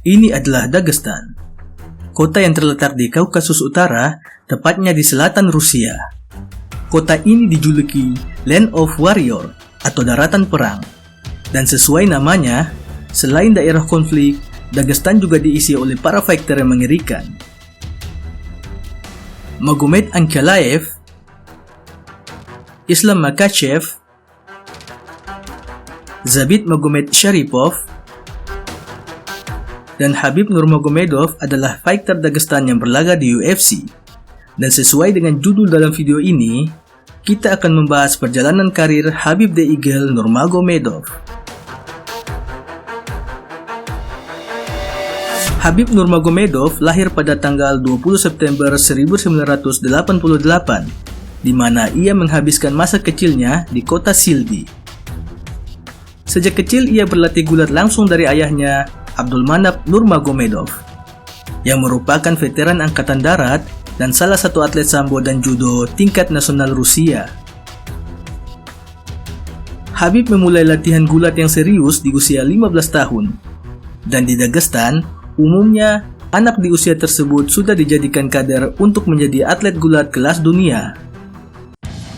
Ini adalah Dagestan, kota yang terletak di Kaukasus Utara, tepatnya di selatan Rusia. Kota ini dijuluki Land of Warrior atau daratan perang. Dan sesuai namanya, selain daerah konflik, Dagestan juga diisi oleh para fighter yang mengerikan. Magomed Ankalaev, Islam Makhachev, Zabit Magomed Sharipov, dan Khabib Nurmagomedov adalah fighter Dagestan yang berlaga di UFC. Dan sesuai dengan judul dalam video ini, kita akan membahas perjalanan karir Khabib the Eagle Nurmagomedov. Khabib Nurmagomedov lahir pada tanggal 20 September 1988, di mana ia menghabiskan masa kecilnya di kota Sildi. Sejak kecil ia berlatih gulat langsung dari ayahnya, Abdulmanap Nurmagomedov, yang merupakan veteran angkatan darat dan salah satu atlet sambo dan judo tingkat nasional Rusia. Khabib memulai latihan gulat yang serius di usia 15 tahun, dan di Dagestan, umumnya anak di usia tersebut sudah dijadikan kader untuk menjadi atlet gulat kelas dunia.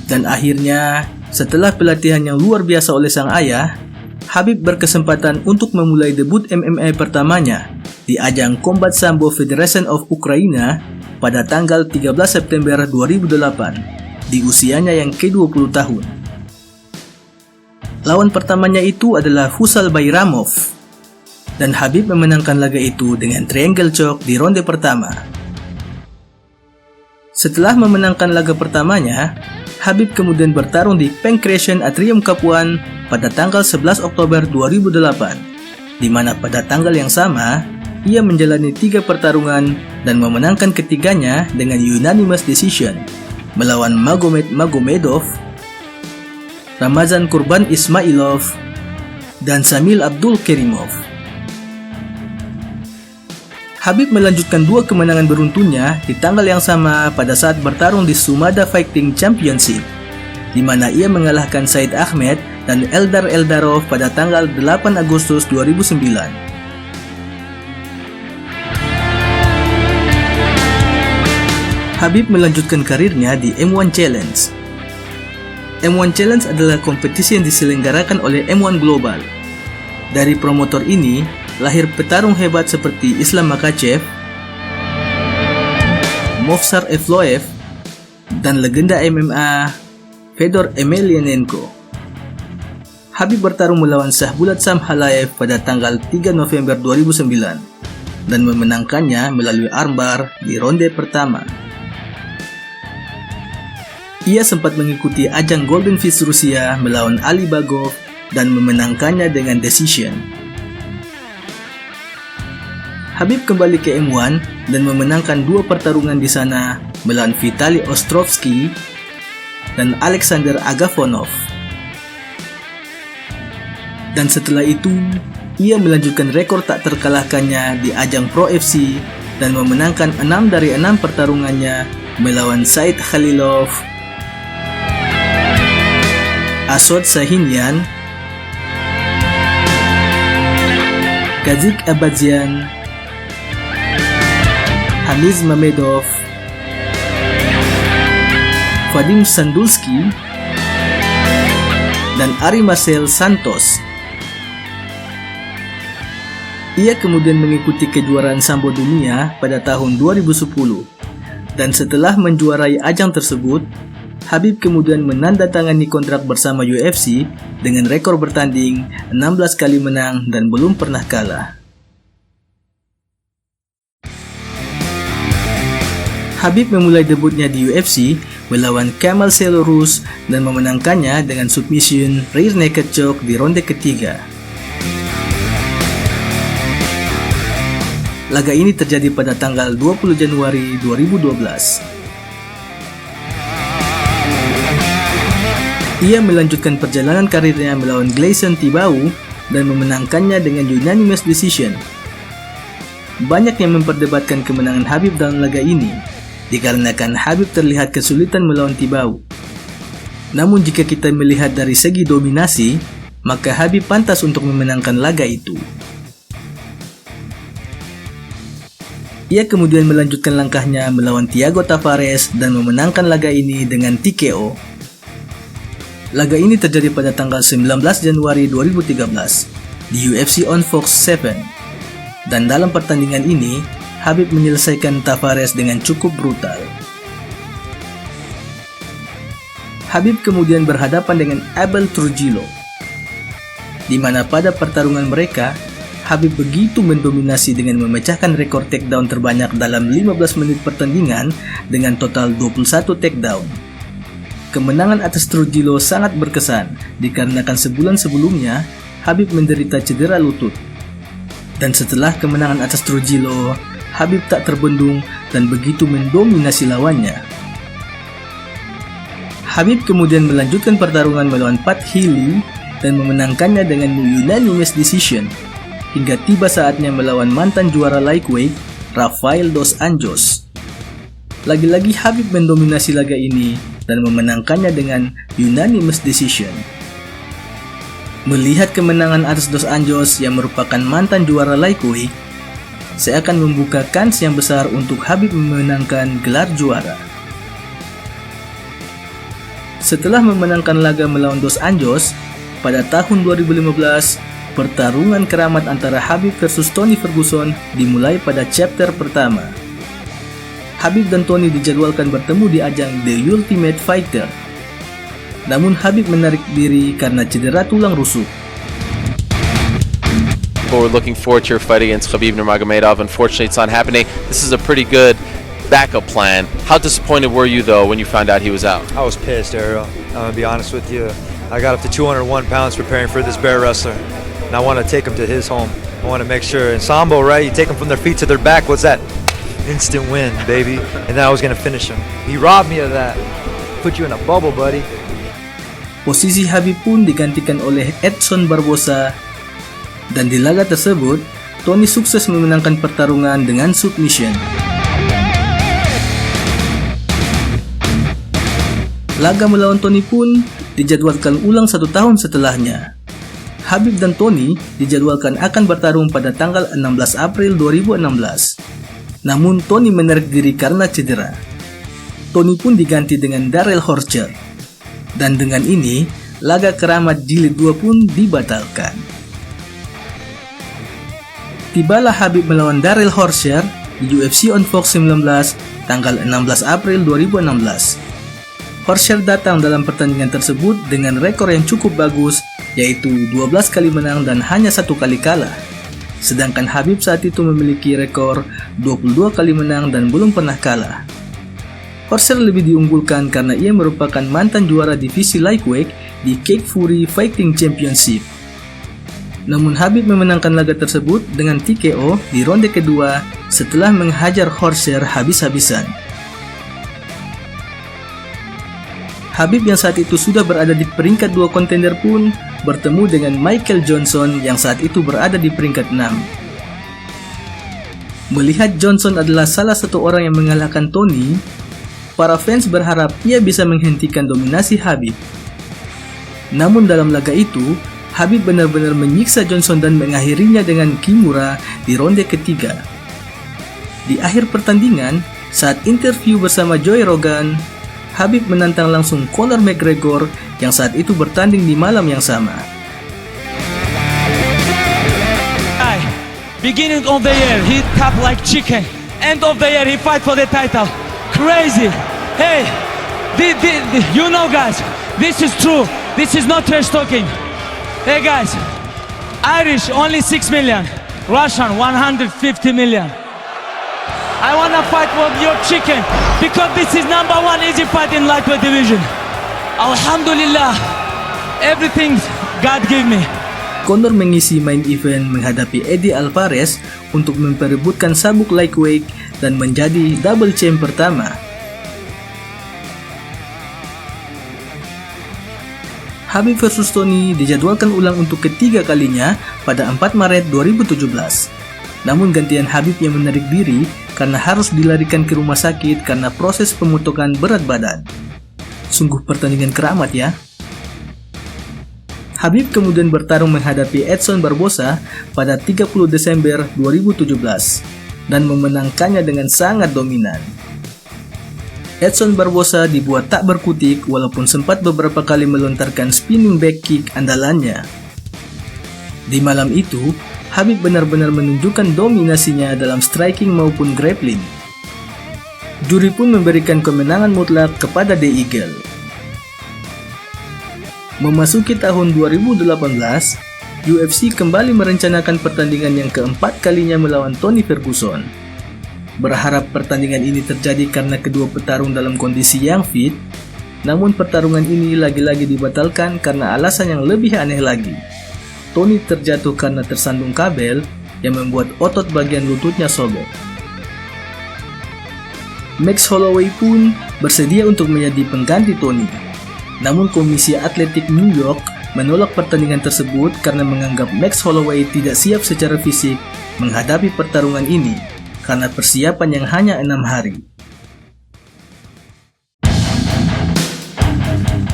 Dan akhirnya, setelah pelatihan yang luar biasa oleh sang ayah, Khabib berkesempatan untuk memulai debut MMA pertamanya di ajang Combat Sambo Federation of Ukraine pada tanggal 13 September 2008 di usianya yang ke-20 tahun. Lawan pertamanya itu adalah Fusal Bayramov, dan Khabib memenangkan laga itu dengan triangle choke di ronde pertama. Setelah memenangkan laga pertamanya, Khabib kemudian bertarung di Pankration Atrium Cup 1 pada tanggal 11 Oktober 2008, di mana pada tanggal yang sama, ia menjalani 3 pertarungan dan memenangkan ketiganya dengan unanimous decision melawan Magomed Magomedov, Ramazan Kurban Ismailov, dan Samil Abdul Kerimov. Khabib melanjutkan 2 kemenangan beruntunnya di tanggal yang sama pada saat bertarung di Sumada Fighting Championship, di mana ia mengalahkan Said Ahmed dan Eldar Eldarov pada tanggal 8 Agustus 2009. Khabib melanjutkan karirnya di M1 Challenge. M1 Challenge adalah kompetisi yang diselenggarakan oleh M1 Global. Dari promotor ini, lahir petarung hebat seperti Islam Makhachev, Movsar Evloev, dan legenda MMA Fedor Emelianenko. Khabib bertarung melawan Shahbulat Samhalaev pada tanggal 3 November 2009 dan memenangkannya melalui armbar di ronde pertama. Ia sempat mengikuti ajang Golden Fist Rusia melawan Ali Bagov dan memenangkannya dengan decision. Khabib kembali ke M1 dan memenangkan 2 pertarungan di sana melawan Vitali Ostrovsky dan Alexander Agafonov. Dan setelah itu, ia melanjutkan rekor tak terkalahkannya di ajang Pro FC dan memenangkan 6 dari 6 pertarungannya melawan Said Khalilov, Asod Sahinyan, Kazik Abadzian, Hamiz Mamedov, Vadim Sandulski, dan Ari Marcel Santos. Ia kemudian mengikuti kejuaraan sambo dunia pada tahun 2010, dan setelah menjuarai ajang tersebut, Khabib kemudian menandatangani kontrak bersama UFC dengan rekor bertanding 16 kali menang dan belum pernah kalah. Khabib memulai debutnya di UFC melawan Kamal Selorus dan memenangkannya dengan submission rear naked choke di ronde ketiga. Laga ini terjadi pada tanggal 20 Januari 2012. Ia melanjutkan perjalanan karirnya melawan Gleison Tibau dan memenangkannya dengan unanimous decision. Banyak yang memperdebatkan kemenangan Khabib dalam laga ini, dikarenakan Khabib terlihat kesulitan melawan Tibau. Namun jika kita melihat dari segi dominasi, maka Khabib pantas untuk memenangkan laga itu. Ia kemudian melanjutkan langkahnya melawan Thiago Tavares dan memenangkan laga ini dengan TKO. Laga ini terjadi pada tanggal 19 Januari 2013 di UFC on Fox 7. Dan dalam pertandingan ini, Khabib menyelesaikan Tavares dengan cukup brutal. Khabib kemudian berhadapan dengan Abel Trujillo, di mana pada pertarungan mereka, Khabib begitu mendominasi dengan memecahkan rekor takedown terbanyak dalam 15 menit pertandingan dengan total 21 takedown. Kemenangan atas Trujillo sangat berkesan dikarenakan sebulan sebelumnya Khabib menderita cedera lutut. Dan setelah kemenangan atas Trujillo, Khabib tak terbendung dan begitu mendominasi lawannya. Khabib kemudian melanjutkan pertarungan melawan Pat Healy dan memenangkannya dengan unanimous decision, hingga tiba saatnya melawan mantan juara lightweight Rafael dos Anjos. Lagi-lagi Khabib mendominasi laga ini dan memenangkannya dengan unanimous decision. Melihat kemenangan atas dos Anjos yang merupakan mantan juara lightweight, seakan membuka kans yang besar untuk Khabib memenangkan gelar juara. Setelah memenangkan laga melawan dos Anjos, pada tahun 2015, pertarungan keramat antara Khabib versus Tony Ferguson dimulai pada chapter pertama. Khabib dan Tony dijadwalkan bertemu di ajang The Ultimate Fighter. Namun Khabib menarik diri karena cedera tulang rusuk. We're looking forward to your fight against Khabib Nurmagomedov. Unfortunately, it's not happening. This is a pretty good backup plan. How disappointed were you, though, when you found out he was out? I was pissed, Ariel. I'm going to be honest with you. I got up to 201 pounds preparing for this bear wrestler, and I want to take him to his home. I want to make sure. In Sambo, right, you take him from their feet to their back. What's that? Instant win, baby. And then I was going to finish him. He robbed me of that. Put you in a bubble, buddy. Posisi Khabib pun digantikan oleh Edson Barbosa, dan di laga tersebut, Tony sukses memenangkan pertarungan dengan submission. Laga melawan Tony pun dijadwalkan ulang 1 tahun setelahnya. Khabib dan Tony dijadwalkan akan bertarung pada tanggal 16 April 2016. Namun Tony menarik diri karena cedera. Tony pun diganti dengan Darrell Horcher. Dan dengan ini, laga keramat jilid 2 pun dibatalkan. Tibalah Khabib melawan Darrell Horcher di UFC on Fox 19 tanggal 16 April 2016. Horcher datang dalam pertandingan tersebut dengan rekor yang cukup bagus, yaitu 12 kali menang dan hanya 1 kali kalah. Sedangkan Khabib saat itu memiliki rekor 22 kali menang dan belum pernah kalah. Horcher lebih diunggulkan karena ia merupakan mantan juara divisi lightweight di Cage Fury Fighting Championship. Namun Khabib memenangkan laga tersebut dengan TKO di ronde kedua setelah menghajar Horcher habis-habisan. Khabib yang saat itu sudah berada di peringkat 2 kontender pun bertemu dengan Michael Johnson yang saat itu berada di peringkat 6. Melihat Johnson adalah salah satu orang yang mengalahkan Tony, para fans berharap ia bisa menghentikan dominasi Khabib. Namun dalam laga itu, Khabib benar-benar menyiksa Johnson dan mengakhirinya dengan Kimura di ronde ketiga. Di akhir pertandingan, saat interview bersama Joe Rogan, Khabib menantang langsung Conor McGregor yang saat itu bertanding di malam yang sama. Beginning of the year, he tap like chicken. End of the year, he fight for the title. Crazy. Hey, you know guys, this is true. This is not trash talking. Hey guys, Irish only 6 million. Russian 150 million. I wanna fight for your chicken because this is #1 easy fight in lightweight division. Alhamdulillah, everything God give me. Conor mengisi main event menghadapi Eddie Alvarez untuk memperebutkan sabuk lightweight dan menjadi double champ pertama. Khabib versus Tony dijadwalkan ulang untuk ketiga kalinya pada 4 Maret 2017. Namun gantian Khabib yang menarik diri karena harus dilarikan ke rumah sakit karena proses pemotongan berat badan. Sungguh pertandingan keramat ya. Khabib kemudian bertarung menghadapi Edson Barbosa pada 30 Desember 2017. dan memenangkannya dengan sangat dominan. Edson Barbosa dibuat tak berkutik walaupun sempat beberapa kali melontarkan spinning back kick andalannya. Di malam itu, Khabib benar-benar menunjukkan dominasinya dalam striking maupun grappling. Juri pun memberikan kemenangan mutlak kepada The Eagle. Memasuki tahun 2018, UFC kembali merencanakan pertandingan yang keempat kalinya melawan Tony Ferguson. Berharap pertandingan ini terjadi karena kedua petarung dalam kondisi yang fit, namun pertarungan ini lagi-lagi dibatalkan karena alasan yang lebih aneh lagi. Tony terjatuh karena tersandung kabel yang membuat otot bagian lututnya sobek. Max Holloway pun bersedia untuk menjadi pengganti Tony. Namun Komisi Atletik New York menolak pertandingan tersebut karena menganggap Max Holloway tidak siap secara fisik menghadapi pertarungan ini karena persiapan yang hanya 6 hari.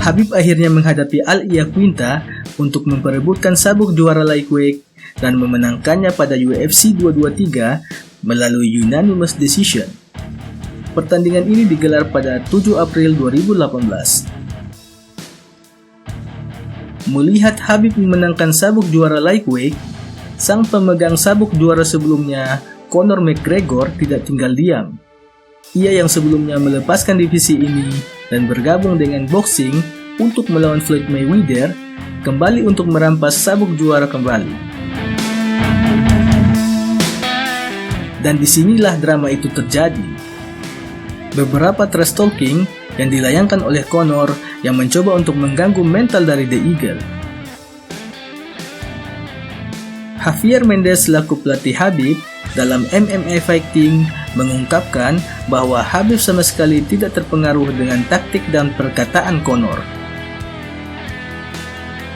Khabib akhirnya menghadapi Al Iaquinta untuk memperebutkan sabuk juara lightweight dan memenangkannya pada UFC 223 melalui unanimous decision. Pertandingan ini digelar pada 7 April 2018. Melihat Khabib memenangkan sabuk juara lightweight, sang pemegang sabuk juara sebelumnya, Conor McGregor, tidak tinggal diam. Ia yang sebelumnya melepaskan divisi ini dan bergabung dengan boxing untuk melawan Floyd Mayweather, kembali untuk merampas sabuk juara kembali. Dan disinilah drama itu terjadi. Beberapa trash talking yang dilayangkan oleh Conor yang mencoba untuk mengganggu mental dari The Eagle. Javier Mendez selaku pelatih Khabib dalam MMA Fighting mengungkapkan bahwa Khabib sama sekali tidak terpengaruh dengan taktik dan perkataan Conor.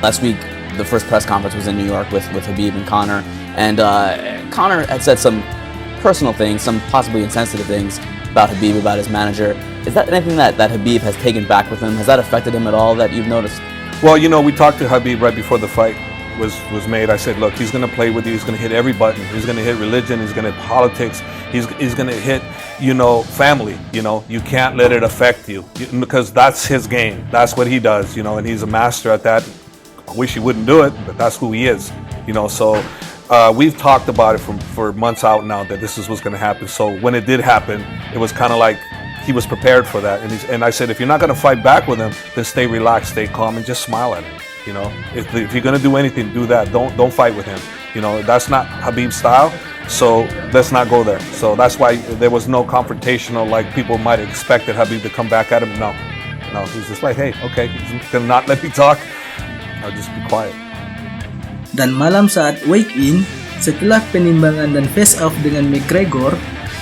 Last week, the first press conference was in New York with Khabib and Conor, and Conor had said some personal things, some possibly insensitive things about Khabib, about his manager. Is that anything that Khabib has taken back with him? Has that affected him at all that you've noticed? Well, you know, we talked to Khabib right before the fight was made. I said, look, he's going to play with you. He's going to hit every button. He's going to hit religion. He's going to hit politics. He's going to hit, family. You can't let it affect you because that's his game. That's what he does, and he's a master at that. I wish he wouldn't do it, but that's who he is, So we've talked about it for months out now that this is what's going to happen. So when it did happen, it was kind of like he was prepared for that. And I said, if you're not going to fight back with him, then stay relaxed, stay calm, and just smile at him. If you're going to do anything, do that. Don't fight with him. That's not Khabib's style. So let's not go there. So that's why there was no confrontational like people might have expected Khabib to come back at him. No, he's just like, hey, okay, he's going to not let me talk. I'll just be quiet. Dan malam saat weigh-in, setelah penimbangan dan face-off dengan McGregor,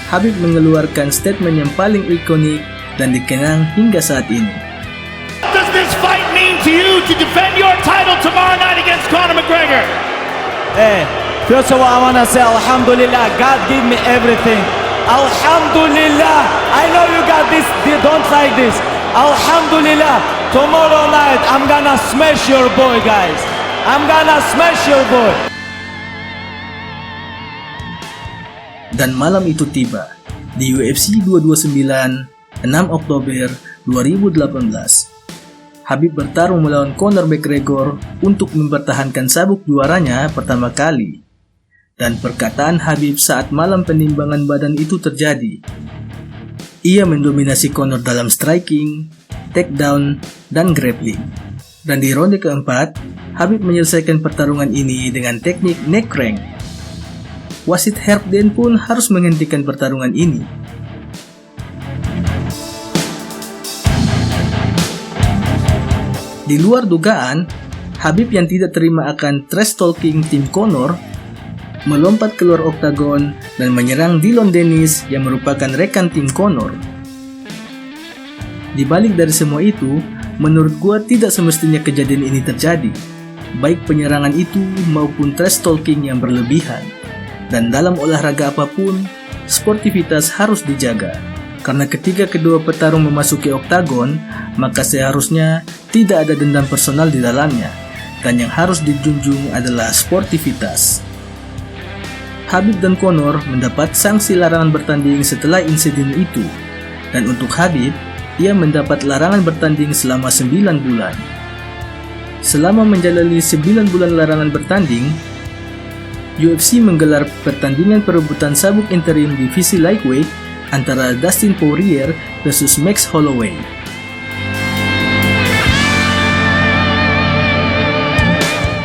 Khabib mengeluarkan statement yang paling ikonik dan dikenang hingga saat ini. What does this fight mean to you to defend your title tomorrow night against Conor McGregor? Hey, first of all, I want to say Alhamdulillah, God give me everything. Alhamdulillah, I know you got this, don't like this. Alhamdulillah, tomorrow night I'm gonna smash your boy, guys. I'm gonna smash your boy. Dan malam itu tiba di UFC 229, 6 Oktober 2018. Khabib bertarung melawan Conor McGregor untuk mempertahankan sabuk juaranya pertama kali. Dan perkataan Khabib saat malam penimbangan badan itu terjadi. Ia mendominasi Conor dalam striking, takedown, dan grappling. Dan di ronde keempat, Khabib menyelesaikan pertarungan ini dengan teknik neck crank. Wasit Herb Dean pun harus menghentikan pertarungan ini. Di luar dugaan, Khabib yang tidak terima akan trash talking tim Conor melompat keluar oktagon dan menyerang Dillon Danis yang merupakan rekan tim Conor. Di balik dari semua itu, menurut gua tidak semestinya kejadian ini terjadi, baik penyerangan itu maupun trash talking yang berlebihan. Dan dalam olahraga apapun, sportivitas harus dijaga. Karena ketika kedua petarung memasuki oktagon, maka seharusnya tidak ada dendam personal di dalamnya, dan yang harus dijunjung adalah sportivitas. Khabib dan Conor mendapat sanksi larangan bertanding setelah insiden itu. Dan untuk Khabib, ia mendapat larangan bertanding selama 9 bulan. Selama menjalani 9 bulan larangan bertanding, UFC menggelar pertandingan perebutan sabuk interim divisi lightweight antara Dustin Poirier versus Max Holloway.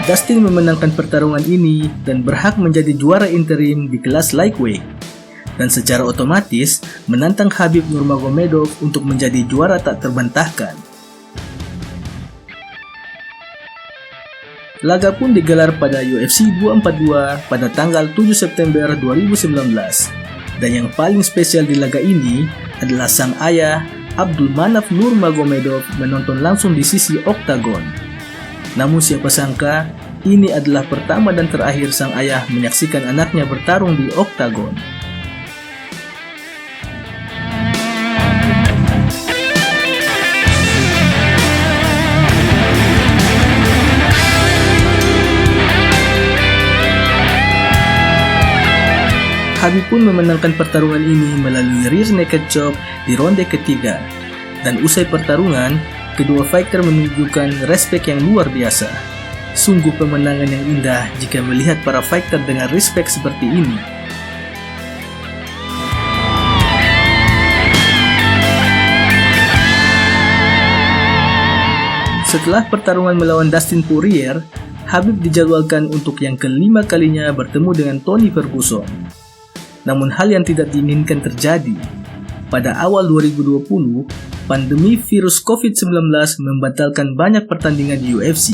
Dustin memenangkan pertarungan ini dan berhak menjadi juara interim di kelas lightweight, dan secara otomatis menantang Khabib Nurmagomedov untuk menjadi juara tak terbantahkan. Laga pun digelar pada UFC 242 pada tanggal 7 September 2019, dan yang paling spesial di laga ini adalah sang ayah Abdulmanaf Nurmagomedov menonton langsung di sisi oktagon. Namun siapa sangka, ini adalah pertama dan terakhir sang ayah menyaksikan anaknya bertarung di oktagon. Khabib pun memenangkan pertarungan ini melalui rear naked choke di ronde ketiga. Dan usai pertarungan, kedua fighter menunjukkan respek yang luar biasa. Sungguh pemenangan yang indah jika melihat para fighter dengan respek seperti ini. Setelah pertarungan melawan Dustin Poirier, Khabib dijadwalkan untuk yang kelima kalinya bertemu dengan Tony Ferguson. Namun hal yang tidak diinginkan terjadi. Pada awal 2020, pandemi virus COVID-19 membatalkan banyak pertandingan di UFC.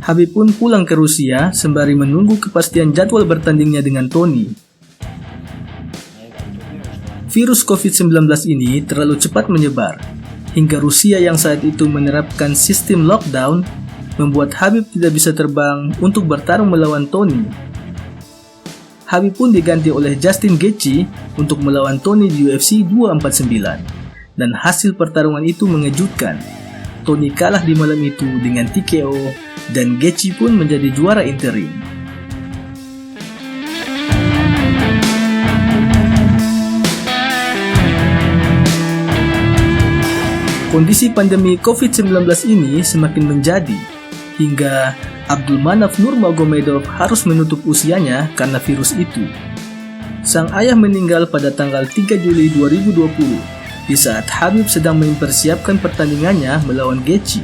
Khabib pun pulang ke Rusia sembari menunggu kepastian jadwal bertandingnya dengan Tony. Virus COVID-19 ini terlalu cepat menyebar, hingga Rusia yang saat itu menerapkan sistem lockdown membuat Khabib tidak bisa terbang untuk bertarung melawan Tony. Khabib pun diganti oleh Justin Gaethje untuk melawan Tony di UFC 249. Dan hasil pertarungan itu mengejutkan. Tony kalah di malam itu dengan TKO dan Gaethje pun menjadi juara interim. Kondisi pandemi COVID-19 ini semakin menjadi, hingga Abdulmanaf Nurmagomedov harus menutup usianya karena virus itu. Sang ayah meninggal pada tanggal 3 Juli 2020. Di saat Khabib sedang mempersiapkan pertandingannya melawan Gaethje.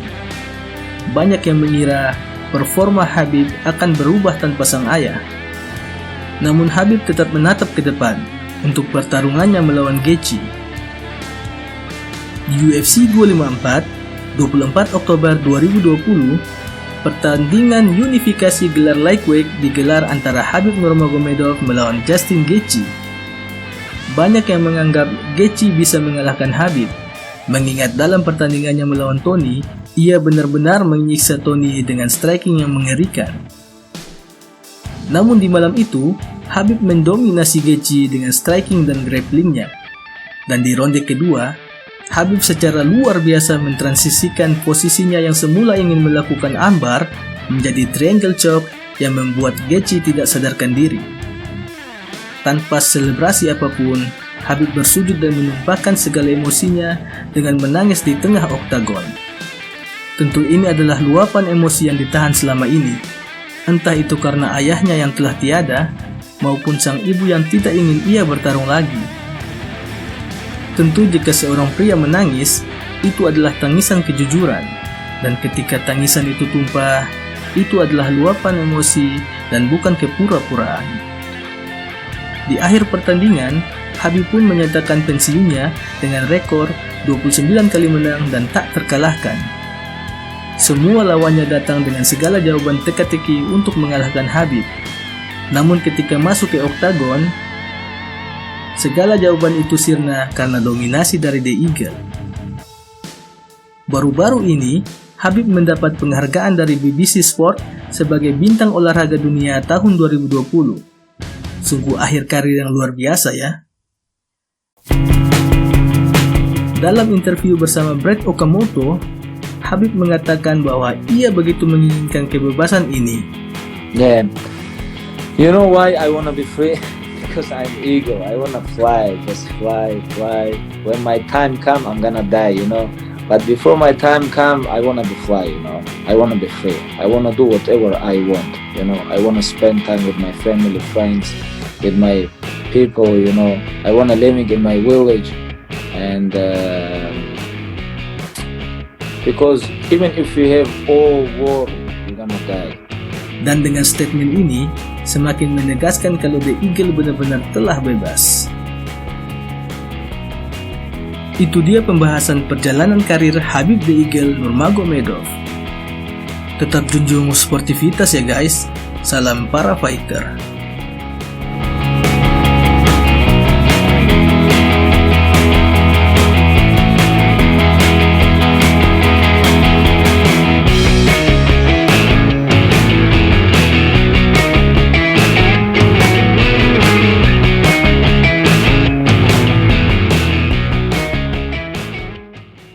Banyak yang mengira performa Khabib akan berubah tanpa sang ayah. Namun Khabib tetap menatap ke depan untuk pertarungannya melawan Gaethje. Di UFC 254, 24 Oktober 2020, pertandingan unifikasi gelar lightweight digelar antara Khabib Nurmagomedov melawan Justin Gaethje. Banyak yang menganggap Gaethje bisa mengalahkan Khabib, mengingat dalam pertandingannya melawan Tony, ia benar-benar menyiksa Tony dengan striking yang mengerikan. Namun di malam itu, Khabib mendominasi Gaethje dengan striking dan grapplingnya. Dan di ronde kedua, Khabib secara luar biasa mentransisikan posisinya yang semula ingin melakukan armbar menjadi triangle choke yang membuat Gaethje tidak sadarkan diri. Tanpa selebrasi apapun, Khabib bersujud dan menumpahkan segala emosinya dengan menangis di tengah oktagon. Tentu ini adalah luapan emosi yang ditahan selama ini, entah itu karena ayahnya yang telah tiada, maupun sang ibu yang tidak ingin ia bertarung lagi. Tentu jika seorang pria menangis, itu adalah tangisan kejujuran, dan ketika tangisan itu tumpah, itu adalah luapan emosi dan bukan kepura-puraan. Di akhir pertandingan, Khabib pun menyatakan pensiunnya dengan rekor 29 kali menang dan tak terkalahkan. Semua lawannya datang dengan segala jawaban teka-teki untuk mengalahkan Khabib. Namun ketika masuk ke oktagon, segala jawaban itu sirna karena dominasi dari The Eagle. Baru-baru ini, Khabib mendapat penghargaan dari BBC Sport sebagai bintang olahraga dunia tahun 2020. Sungguh akhir karir yang luar biasa ya. Dalam interview bersama Brett Okamoto, Khabib mengatakan bahwa ia begitu menginginkan kebebasan ini. Yeah. You know why I wanna be free? Because I'm eagle. I wanna fly, just fly. When my time come, I'm gonna die, you know. But before my time come, I wanna be fly, you know. I wanna be free. I wanna do whatever I want, you know. I wanna spend time with my family, friends, with my people, you know. I wanna living in my village, and because even if you have all war, you're gonna die. Dan dengan statement ini, semakin menegaskan kalau The Eagle benar-benar telah bebas. Itu dia pembahasan perjalanan karir Khabib The Eagle Nurmagomedov. Tetap junjung sportivitas ya guys. Salam para fighter.